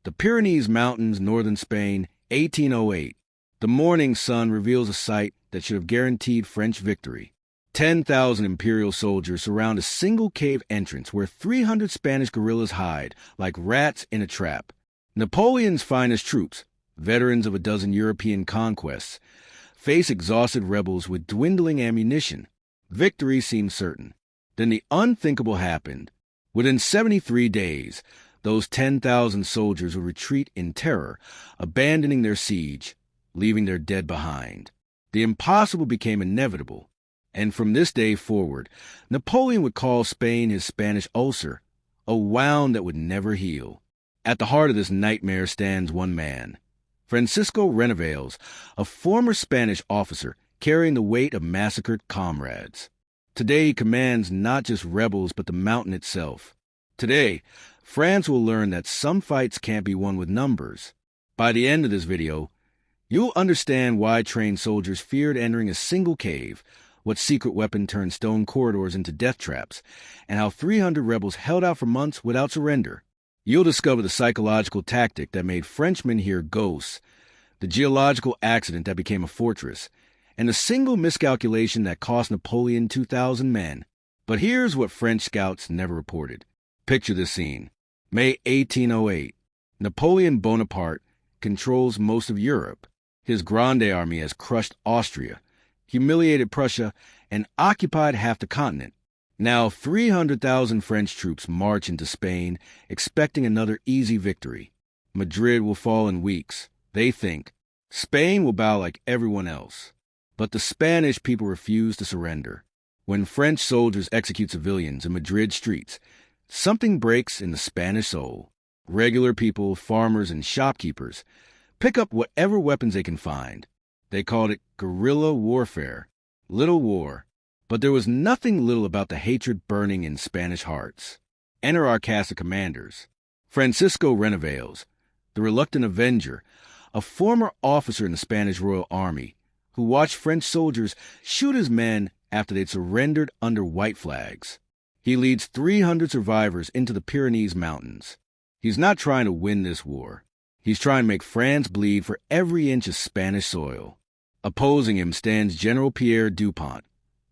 The Pyrenees Mountains, northern Spain, 1808. The morning sun reveals a sight that should have guaranteed French victory. 10,000 imperial soldiers surround a single cave entrance where 300 Spanish guerrillas hide like rats in a trap. Napoleon's finest troops, veterans of a dozen European conquests, face exhausted rebels with dwindling ammunition. Victory seemed certain. Then the unthinkable happened. Within 73 days, those 10,000 soldiers would retreat in terror, abandoning their siege, leaving their dead behind. The impossible became inevitable, and from this day forward, Napoleon would call Spain his Spanish ulcer, a wound that would never heal. At the heart of this nightmare stands one man, Francisco Renovales, a former Spanish officer carrying the weight of massacred comrades. Today he commands not just rebels but the mountain itself. Today, France will learn that some fights can't be won with numbers. By the end of this video, you'll understand why trained soldiers feared entering a single cave, what secret weapon turned stone corridors into death traps, and how 300 rebels held out for months without surrender. You'll discover the psychological tactic that made Frenchmen hear ghosts, the geological accident that became a fortress, and the single miscalculation that cost Napoleon 2,000 men. But here's what French scouts never reported. Picture this scene. May 1808. Napoleon Bonaparte controls most of Europe. His Grande Army has crushed Austria, humiliated Prussia, and occupied half the continent. Now 300,000 French troops march into Spain, expecting another easy victory. Madrid will fall in weeks, they think. Spain will bow like everyone else. But the Spanish people refuse to surrender. When French soldiers execute civilians in Madrid streets, something breaks in the Spanish soul. Regular people, farmers, and shopkeepers pick up whatever weapons they can find. They called it guerrilla warfare, little war. But there was nothing little about the hatred burning in Spanish hearts. Enter our cast of commanders. Francisco Renovales, the reluctant avenger, a former officer in the Spanish Royal Army, who watched French soldiers shoot his men after they'd surrendered under white flags. He leads 300 survivors into the Pyrenees Mountains. He's not trying to win this war. He's trying to make France bleed for every inch of Spanish soil. Opposing him stands General Pierre Dupont,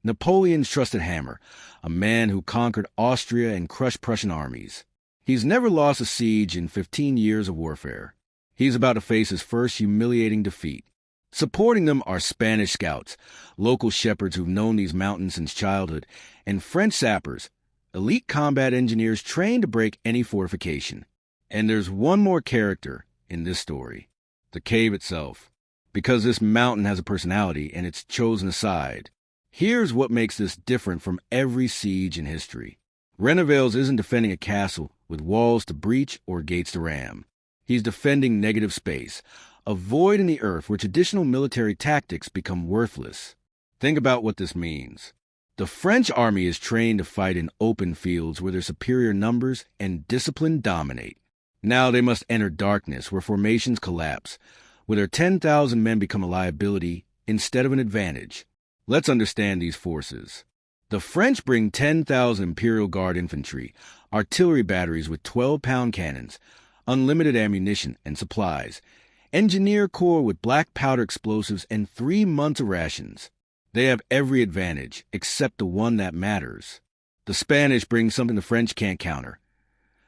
Napoleon's trusted hammer, a man who conquered Austria and crushed Prussian armies. He's never lost a siege in 15 years of warfare. He's about to face his first humiliating defeat. Supporting them are Spanish scouts, local shepherds who've known these mountains since childhood, and French sappers, elite combat engineers trained to break any fortification. And there's one more character in this story, the cave itself. Because this mountain has a personality and it's chosen a side. Here's what makes this different from every siege in history. Renovales isn't defending a castle with walls to breach or gates to ram. He's defending negative space, a void in the earth where traditional military tactics become worthless. Think about what this means. The French army is trained to fight in open fields where their superior numbers and discipline dominate. Now they must enter darkness where formations collapse, where their 10,000 men become a liability instead of an advantage. Let's understand these forces. The French bring 10,000 Imperial Guard infantry, artillery batteries with 12-pound cannons, unlimited ammunition and supplies, engineer corps with black powder explosives, and 3 months of rations. They have every advantage, except the one that matters. The Spanish bring something the French can't counter.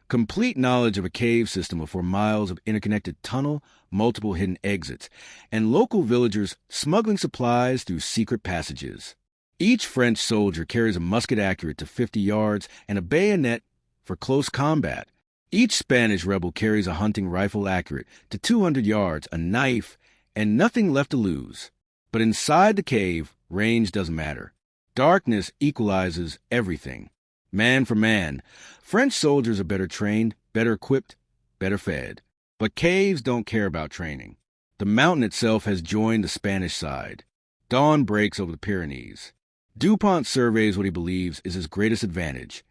Complete knowledge of a cave system of 4 miles of interconnected tunnel, multiple hidden exits, and local villagers smuggling supplies through secret passages. Each French soldier carries a musket accurate to 50 yards and a bayonet for close combat. Each Spanish rebel carries a hunting rifle accurate to 200 yards, a knife, and nothing left to lose. But inside the cave, range doesn't matter. Darkness equalizes everything. Man for man, French soldiers are better trained, better equipped, better fed. But caves don't care about training. The mountain itself has joined the Spanish side. Dawn breaks over the Pyrenees. Dupont surveys what he believes is his greatest advantage.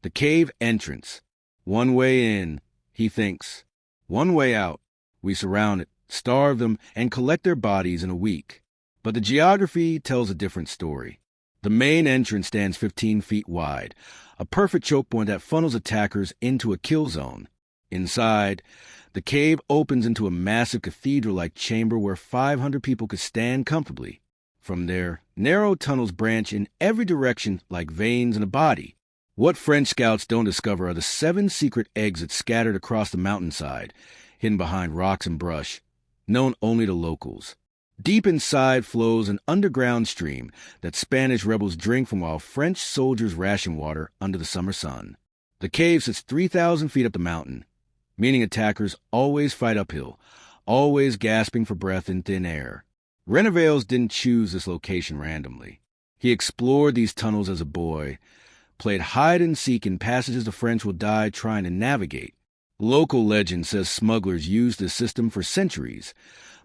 The cave entrance. One way in, he thinks. One way out. We surround it, starve them, and collect their bodies in a week. But the geography tells a different story. The main entrance stands 15 feet wide, a perfect choke point that funnels attackers into a kill zone. Inside, The cave opens into a massive cathedral-like chamber where 500 people could stand comfortably. From there, narrow tunnels branch in every direction like veins in a body. What French scouts don't discover are the 7 secret exits scattered across the mountainside, hidden behind rocks and brush, known only to locals. Deep inside flows an underground stream that Spanish rebels drink from while French soldiers ration water under the summer sun. The cave sits 3,000 feet up the mountain, meaning attackers always fight uphill, always gasping for breath in thin air. Renneveils didn't choose this location randomly. He explored these tunnels as a boy, played hide-and-seek in passages the French will die trying to navigate. Local legend says smugglers used this system for centuries,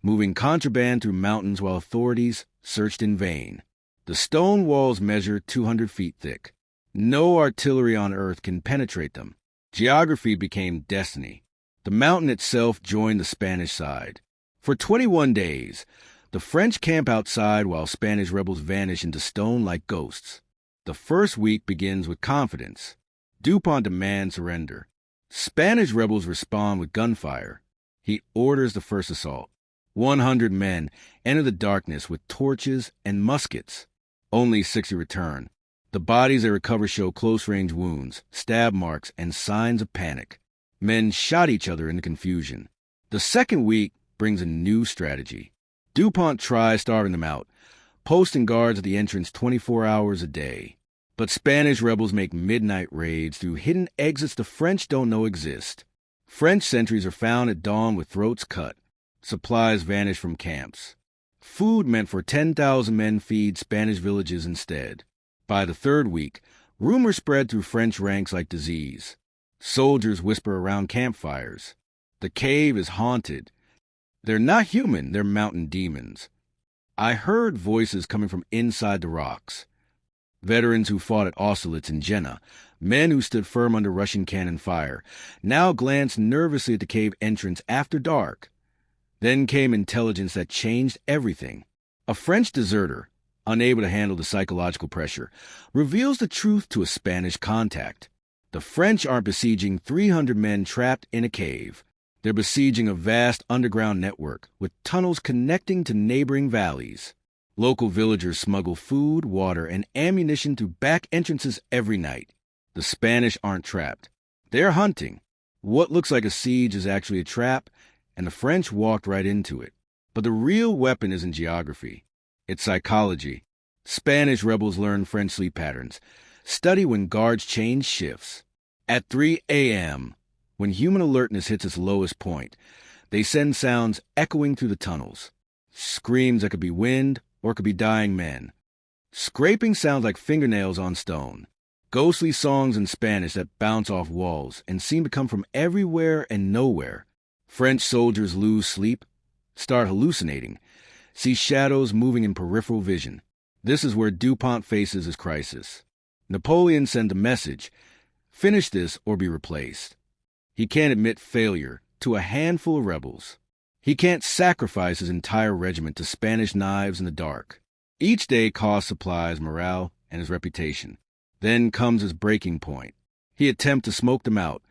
moving contraband through mountains while authorities searched in vain. The stone walls measure 200 feet thick. No artillery on Earth can penetrate them. Geography became destiny. The mountain itself joined the Spanish side. For 21 days, the French camp outside while Spanish rebels vanish into stone like ghosts. The first week begins with confidence. Dupont demands surrender. Spanish rebels respond with gunfire. He orders the first assault. 100 men enter the darkness with torches and muskets. Only 60 return. The bodies they recover show close-range wounds, stab marks, and signs of panic. Men shot each other in the confusion. The second week brings a new strategy. Dupont tries starving them out, posting guards at the entrance 24 hours a day. But Spanish rebels make midnight raids through hidden exits the French don't know exist. French sentries are found at dawn with throats cut. Supplies vanish from camps. Food meant for 10,000 men feed Spanish villages instead. By the third week, rumors spread through French ranks like disease. Soldiers whisper around campfires. The cave is haunted. They're not human, they're mountain demons. I heard voices coming from inside the rocks. Veterans who fought at Austerlitz and Jena, men who stood firm under Russian cannon fire, now glanced nervously at the cave entrance after dark. Then came intelligence that changed everything. A French deserter, unable to handle the psychological pressure, reveals the truth to a Spanish contact. The French aren't besieging 300 men trapped in a cave. They're besieging a vast underground network with tunnels connecting to neighboring valleys. Local villagers smuggle food, water, and ammunition through back entrances every night. The Spanish aren't trapped. They're hunting. What looks like a siege is actually a trap, and the French walked right into it. But the real weapon isn't geography. It's psychology. Spanish rebels learn French sleep patterns, study when guards change shifts. At 3 a.m., when human alertness hits its lowest point, they send sounds echoing through the tunnels. Screams that could be wind or could be dying men. Scraping sounds like fingernails on stone. Ghostly songs in Spanish that bounce off walls and seem to come from everywhere and nowhere. French soldiers lose sleep, start hallucinating, see shadows moving in peripheral vision. This is where Dupont faces his crisis. Napoleon sent a message: finish this or be replaced. He can't admit failure to a handful of rebels. He can't sacrifice his entire regiment to Spanish knives in the dark. Each day costs supplies, morale, and his reputation. Then comes his breaking point. He attempts to smoke them out,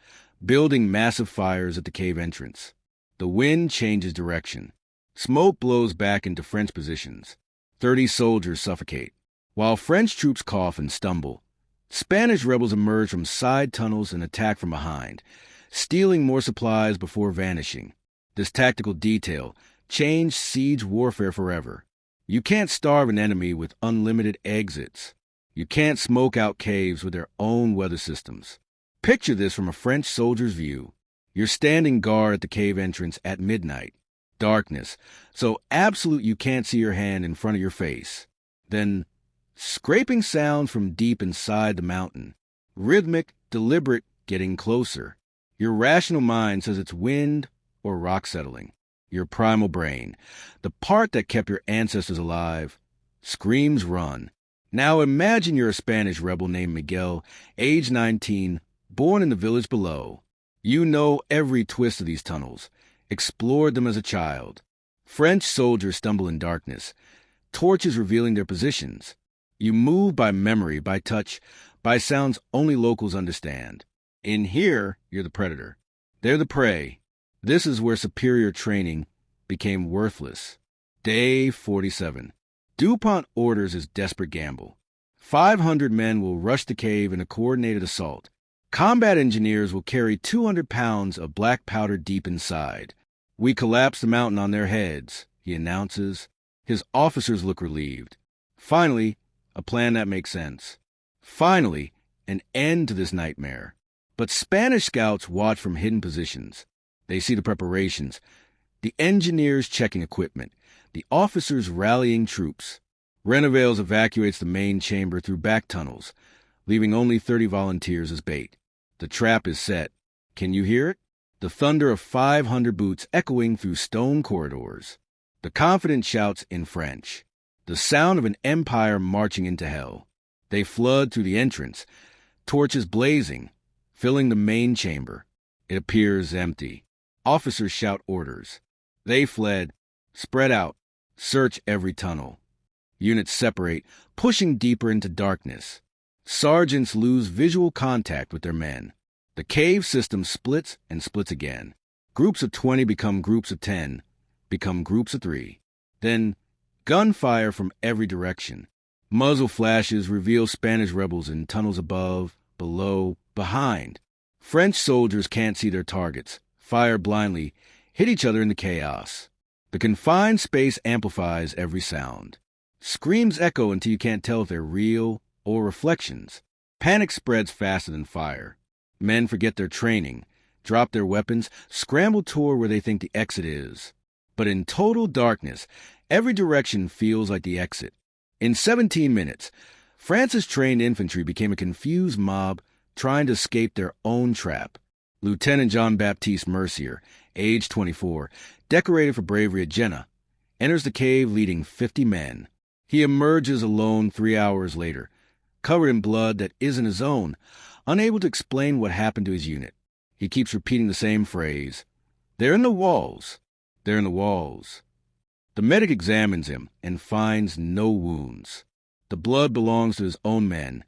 building massive fires at the cave entrance. The wind changes direction. Smoke blows back into French positions. 30 soldiers suffocate. While French troops cough and stumble, Spanish rebels emerge from side tunnels and attack from behind, stealing more supplies before vanishing. This tactical detail changed siege warfare forever. You can't starve an enemy with unlimited exits. You can't smoke out caves with their own weather systems. Picture this from a French soldier's view. You're standing guard at the cave entrance at midnight. Darkness, so absolute you can't see your hand in front of your face. Then, scraping sounds from deep inside the mountain. Rhythmic, deliberate, getting closer. Your rational mind says it's wind or rock settling. Your primal brain, the part that kept your ancestors alive, screams run. Now imagine you're a Spanish rebel named Miguel, age 19, born in the village below. You know every twist of these tunnels, explored them as a child. French soldiers stumble in darkness, torches revealing their positions. You move by memory, by touch, by sounds only locals understand. In here, you're the predator. They're the prey. This is where superior training became worthless. Day 47. DuPont orders his desperate gamble. 500 men will rush the cave in a coordinated assault. Combat engineers will carry 200 pounds of black powder deep inside. We collapse the mountain on their heads, he announces. His officers look relieved. Finally, a plan that makes sense. Finally, an end to this nightmare. But Spanish scouts watch from hidden positions. They see the preparations, the engineers checking equipment, the officers rallying troops. Renovales evacuates the main chamber through back tunnels, leaving only 30 volunteers as bait. The trap is set. Can you hear it? The thunder of 500 boots echoing through stone corridors. The confident shouts in French. The sound of an empire marching into hell. They flood through the entrance, torches blazing, filling the main chamber. It appears empty. Officers shout orders. They fled, spread out, search every tunnel. Units separate, pushing deeper into darkness. Sergeants lose visual contact with their men. The cave system splits and splits again. Groups of 20 become groups of 10, become groups of 3. Then, gunfire from every direction. Muzzle flashes reveal Spanish rebels in tunnels above, below, behind. French soldiers can't see their targets, fire blindly, hit each other in the chaos. The confined space amplifies every sound. Screams echo until you can't tell if they're real or reflections. Panic spreads faster than fire. Men forget their training, drop their weapons, scramble toward where they think the exit is. But in total darkness, every direction feels like the exit. In 17 minutes, France's trained infantry became a confused mob trying to escape their own trap. Lieutenant Jean-Baptiste Mercier, age 24, decorated for bravery at Jena, enters the cave leading 50 men. He emerges alone 3 hours later, covered in blood that isn't his own, unable to explain what happened to his unit. He keeps repeating the same phrase. They're in the walls. They're in the walls. The medic examines him and finds no wounds. The blood belongs to his own men,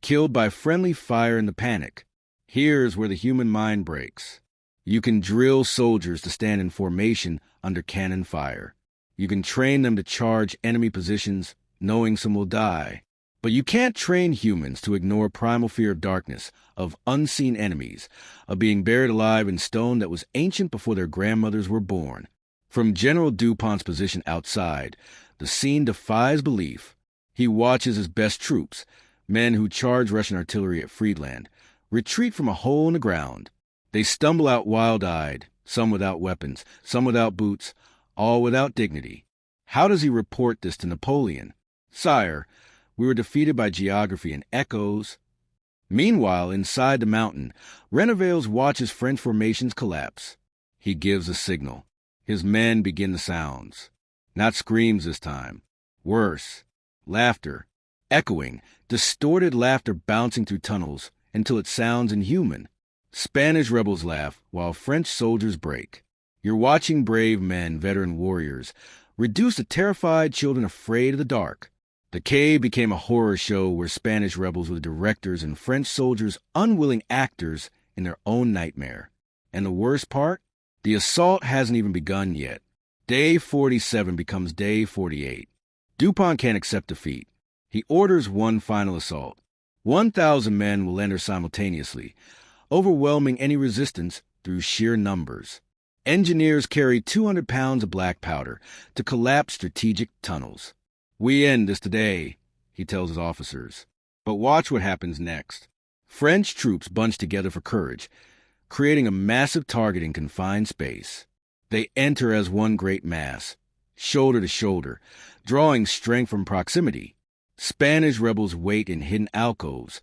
killed by friendly fire in the panic. Here's where the human mind breaks. You can drill soldiers to stand in formation under cannon fire. You can train them to charge enemy positions, knowing some will die. But you can't train humans to ignore primal fear of darkness, of unseen enemies, of being buried alive in stone that was ancient before their grandmothers were born. From General DuPont's position outside, the scene defies belief. He watches his best troops, men who charge Russian artillery at Friedland, retreat from a hole in the ground. They stumble out wild-eyed, some without weapons, some without boots, all without dignity. How does he report this to Napoleon? Sire, we were defeated by geography and echoes. Meanwhile, inside the mountain, Renovales watches French formations collapse. He gives a signal. His men begin the sounds. Not screams this time. Worse. Laughter. Echoing, distorted laughter bouncing through tunnels until it sounds inhuman. Spanish rebels laugh while French soldiers break. You're watching brave men, veteran warriors, reduce to terrified children afraid of the dark. The cave became a horror show where Spanish rebels were directors and French soldiers unwilling actors in their own nightmare. And the worst part? The assault hasn't even begun yet. Day 47 becomes day 48. DuPont can't accept defeat. He orders one final assault. 1,000 men will enter simultaneously, overwhelming any resistance through sheer numbers. Engineers carry 200 pounds of black powder to collapse strategic tunnels. We end this today, he tells his officers. But watch what happens next. French troops bunch together for courage, creating a massive target in confined space. They enter as one great mass, shoulder to shoulder, drawing strength from proximity. Spanish rebels wait in hidden alcoves,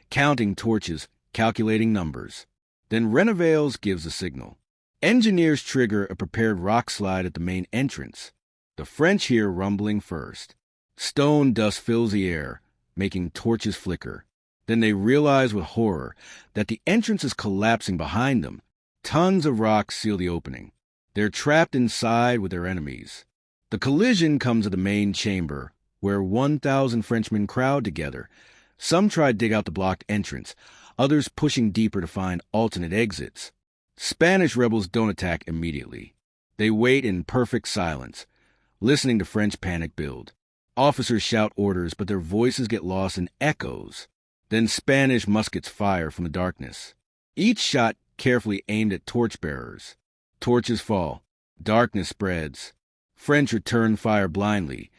counting torches, calculating numbers. Then Renovales gives the signal. Engineers trigger a prepared rock slide at the main entrance. The French hear rumbling first. Stone dust fills the air, making torches flicker. Then they realize with horror that the entrance is collapsing behind them. Tons of rocks seal the opening. They're trapped inside with their enemies. The collision comes at the main chamber, where 1,000 Frenchmen crowd together. Some try to dig out the blocked entrance, others pushing deeper to find alternate exits. Spanish rebels don't attack immediately. They wait in perfect silence, listening to French panic build. Officers shout orders, but their voices get lost in echoes. Then Spanish muskets fire from the darkness. Each shot carefully aimed at torchbearers. Torches fall. Darkness spreads. French return fire blindly.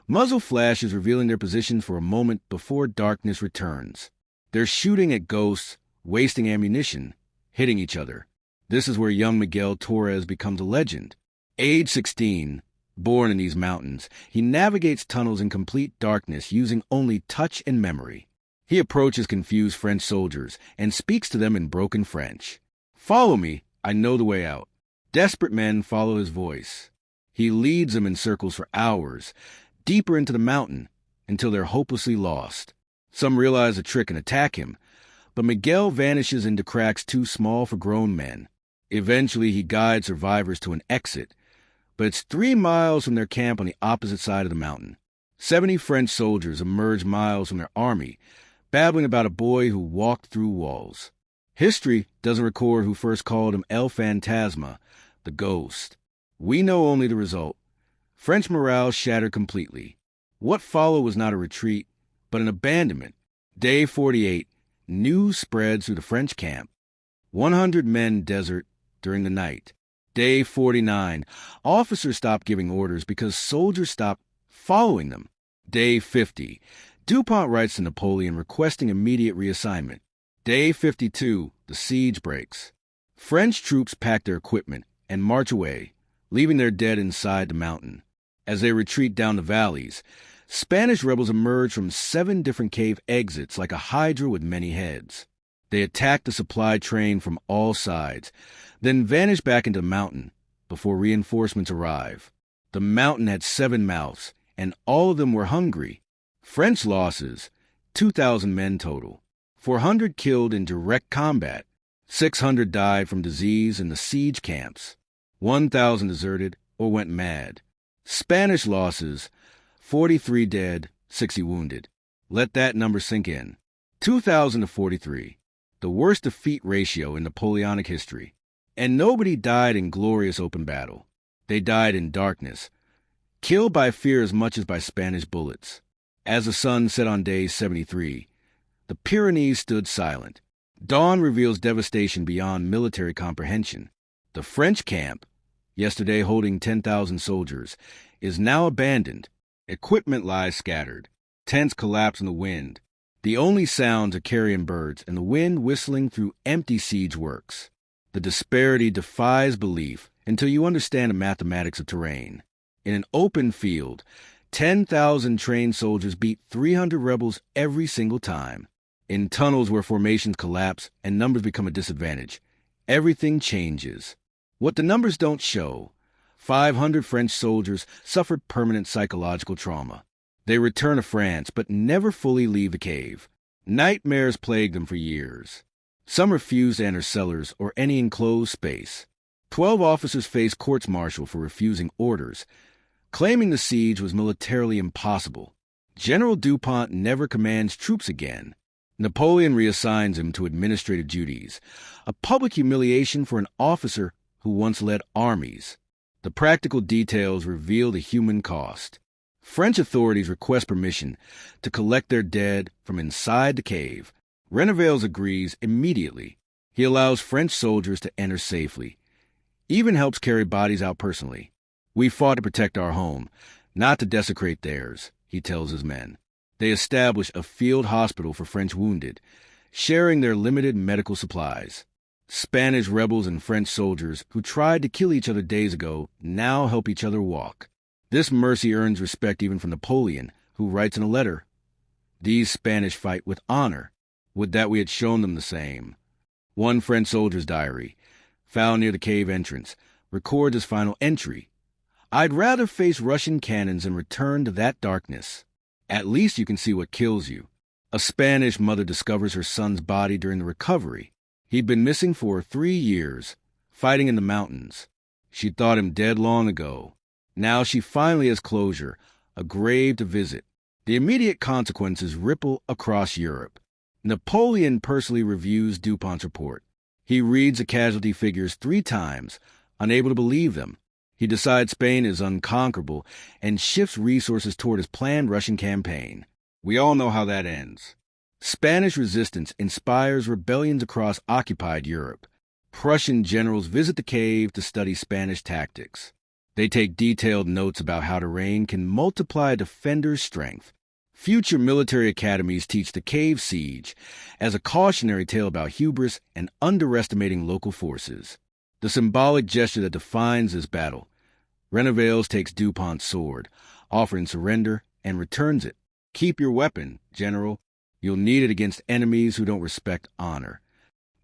Muzzle flashes revealing their positions for a moment before darkness returns. They're shooting at ghosts, wasting ammunition, hitting each other. This is where young Miguel Torres becomes a legend. Age 16, born in these mountains, he navigates tunnels in complete darkness using only touch and memory. He approaches confused French soldiers and speaks to them in broken French. "Follow me, I know the way out." Desperate men follow his voice. He leads them in circles for hours, deeper into the mountain, until they're hopelessly lost. Some realize the trick and attack him, but Miguel vanishes into cracks too small for grown men. Eventually, he guides survivors to an exit, but it's 3 miles from their camp on the opposite side of the mountain. 70 French soldiers emerge miles from their army, babbling about a boy who walked through walls. History doesn't record who first called him El Fantasma, the ghost. We know only the result. French morale shattered completely. What followed was not a retreat, but an abandonment. Day 48, news spreads through the French camp. 100 men desert during the night. Day 49, officers stop giving orders because soldiers stop following them. Day 50, DuPont writes to Napoleon requesting immediate reassignment. Day 52, the siege breaks. French troops pack their equipment and march away, leaving their dead inside the mountain. As they retreat down the valleys, Spanish rebels emerge from 7 different cave exits like a hydra with many heads. They attack the supply train from all sides, then vanish back into the mountain before reinforcements arrive. The mountain had 7 mouths, and all of them were hungry. French losses, 2,000 men total. 400 killed in direct combat. 600 died from disease in the siege camps. 1,000 deserted or went mad. Spanish losses, 43 dead, 60 wounded. Let that number sink in. 2,000 to 43. The worst defeat ratio in Napoleonic history. And nobody died in glorious open battle. They died in darkness, killed by fear as much as by Spanish bullets. As the sun set on day 73, the Pyrenees stood silent. Dawn reveals devastation beyond military comprehension. The French camp, yesterday holding 10,000 soldiers, is now abandoned. Equipment lies scattered. Tents collapse in the wind. The only sounds are carrion birds and the wind whistling through empty siege works. The disparity defies belief until you understand the mathematics of terrain. In an open field, 10,000 trained soldiers beat 300 rebels every single time. In tunnels where formations collapse and numbers become a disadvantage, everything changes. What the numbers don't show, 500 French soldiers suffered permanent psychological trauma. They return to France, but never fully leave the cave. Nightmares plagued them for years. Some refused to enter cellars or any enclosed space. 12 officers faced courts-martial for refusing orders, claiming the siege was militarily impossible. General DuPont never commands troops again. Napoleon reassigns him to administrative duties, a public humiliation for an officer who once led armies. The practical details reveal the human cost. French authorities request permission to collect their dead from inside the cave. Renivels agrees immediately. He allows French soldiers to enter safely, even helps carry bodies out personally. "We fought to protect our home, not to desecrate theirs," he tells his men. They establish a field hospital for French wounded, sharing their limited medical supplies. Spanish rebels and French soldiers who tried to kill each other days ago now help each other walk. This mercy earns respect even from Napoleon, who writes in a letter, "These Spanish fight with honor. Would that we had shown them the same." One French soldier's diary, found near the cave entrance, records his final entry. "I'd rather face Russian cannons and return to that darkness. At least you can see what kills you." A Spanish mother discovers her son's body during the recovery. He'd been missing for 3 years, fighting in the mountains. She thought him dead long ago. Now she finally has closure, a grave to visit. The immediate consequences ripple across Europe. Napoleon personally reviews DuPont's report. He reads the casualty figures 3 times, unable to believe them. He decides Spain is unconquerable and shifts resources toward his planned Russian campaign. We all know how that ends. Spanish resistance inspires rebellions across occupied Europe. Prussian generals visit the cave to study Spanish tactics. They take detailed notes about how the rain can multiply a defender's strength. Future military academies teach the cave siege as a cautionary tale about hubris and underestimating local forces. The symbolic gesture that defines this battle. Renovales takes DuPont's sword, offering surrender, and returns it. Keep your weapon, General. You'll need it against enemies who don't respect honor.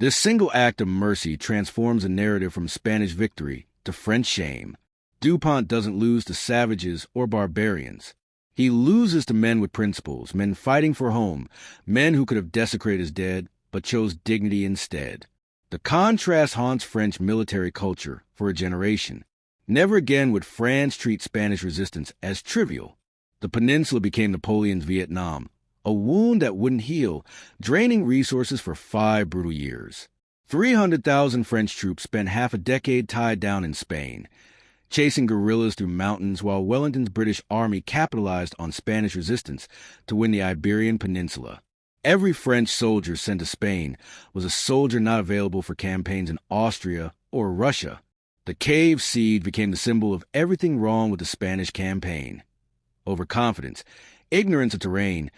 This single act of mercy transforms the narrative from Spanish victory to French shame. DuPont doesn't lose to savages or barbarians. He loses to men with principles, men fighting for home, men who could have desecrated his dead, but chose dignity instead. The contrast haunts French military culture for a generation. Never again would France treat Spanish resistance as trivial. The peninsula became Napoleon's Vietnam, a wound that wouldn't heal, draining resources for 5 brutal years. 300,000 French troops spent half a decade tied down in Spain, chasing guerrillas through mountains while Wellington's British army capitalized on Spanish resistance to win the Iberian Peninsula. Every French soldier sent to Spain was a soldier not available for campaigns in Austria or Russia. The cave siege became the symbol of everything wrong with the Spanish campaign. Overconfidence, ignorance of terrain,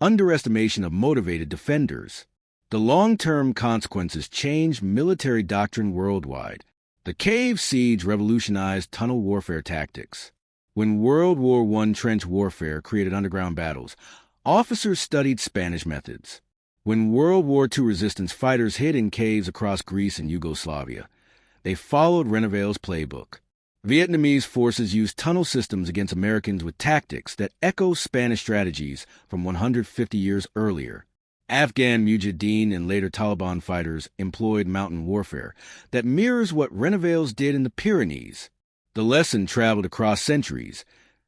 underestimation of motivated defenders. The long-term consequences changed military doctrine worldwide. The cave siege revolutionized tunnel warfare tactics. When World War I trench warfare created underground battles, officers studied Spanish methods. When World War II resistance fighters hid in caves across Greece and Yugoslavia, they followed Renovale's playbook. Vietnamese forces used tunnel systems against Americans with tactics that echo Spanish strategies from 150 years earlier. Afghan Mujahideen and later Taliban fighters employed mountain warfare that mirrors what Renovales did in the Pyrenees. The lesson traveled across centuries.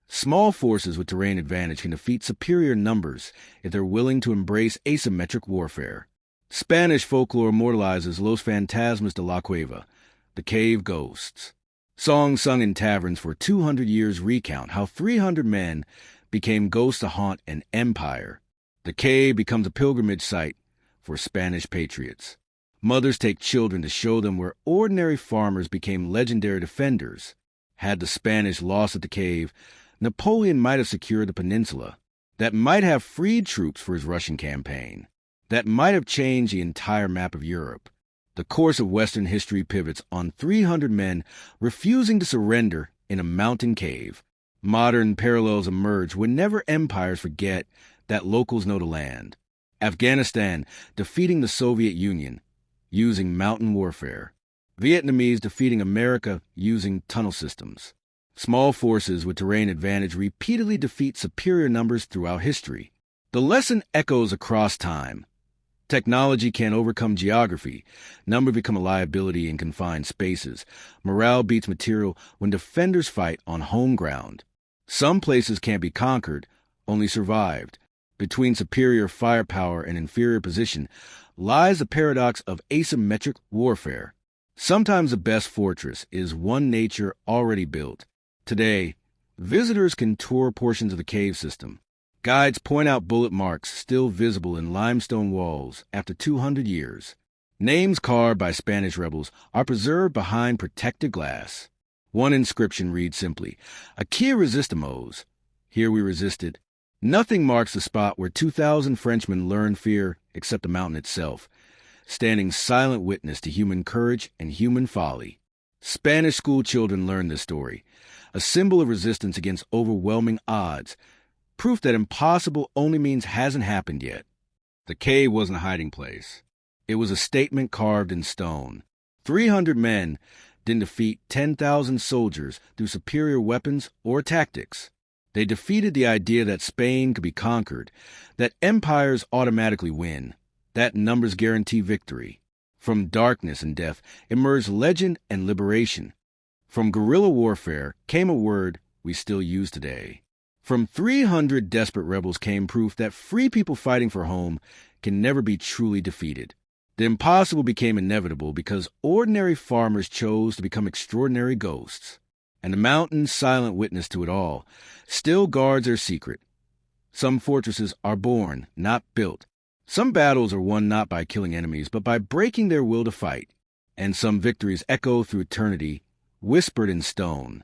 Small forces with terrain advantage can defeat superior numbers if they're willing to embrace asymmetric warfare. Spanish folklore immortalizes Los Fantasmas de la Cueva, the cave ghosts. Songs sung in taverns for 200 years recount how 300 men became ghosts to haunt an empire. The cave becomes a pilgrimage site for Spanish patriots. Mothers take children to show them where ordinary farmers became legendary defenders. Had the Spanish lost at the cave, Napoleon might have secured the peninsula. That might have freed troops for his Russian campaign. That might have changed the entire map of Europe. The course of Western history pivots on 300 men refusing to surrender in a mountain cave. Modern parallels emerge whenever empires forget that locals know the land. Afghanistan defeating the Soviet Union using mountain warfare. Vietnamese defeating America using tunnel systems. Small forces with terrain advantage repeatedly defeat superior numbers throughout history. The lesson echoes across time. Technology can't overcome geography. Numbers become a liability in confined spaces. Morale beats material when defenders fight on home ground. Some places can't be conquered, only survived. Between superior firepower and inferior position lies the paradox of asymmetric warfare. Sometimes the best fortress is one nature already built. Today, visitors can tour portions of the cave system. Guides point out bullet marks still visible in limestone walls after 200 years. Names carved by Spanish rebels are preserved behind protected glass. One inscription reads simply, "Aquí resistimos." Here we resisted. Nothing marks the spot where 2,000 Frenchmen learned fear except the mountain itself, standing silent witness to human courage and human folly. Spanish school children learn this story, a symbol of resistance against overwhelming odds, proof that impossible only means hasn't happened yet. The cave wasn't a hiding place. It was a statement carved in stone. 300 men didn't defeat 10,000 soldiers through superior weapons or tactics. They defeated the idea that Spain could be conquered, that empires automatically win, that numbers guarantee victory. From darkness and death emerged legend and liberation. From guerrilla warfare came a word we still use today. From 300 desperate rebels came proof that free people fighting for home can never be truly defeated. The impossible became inevitable because ordinary farmers chose to become extraordinary ghosts. And the mountain's silent witness to it all still guards their secret. Some fortresses are born, not built. Some battles are won not by killing enemies, but by breaking their will to fight. And some victories echo through eternity, whispered in stone.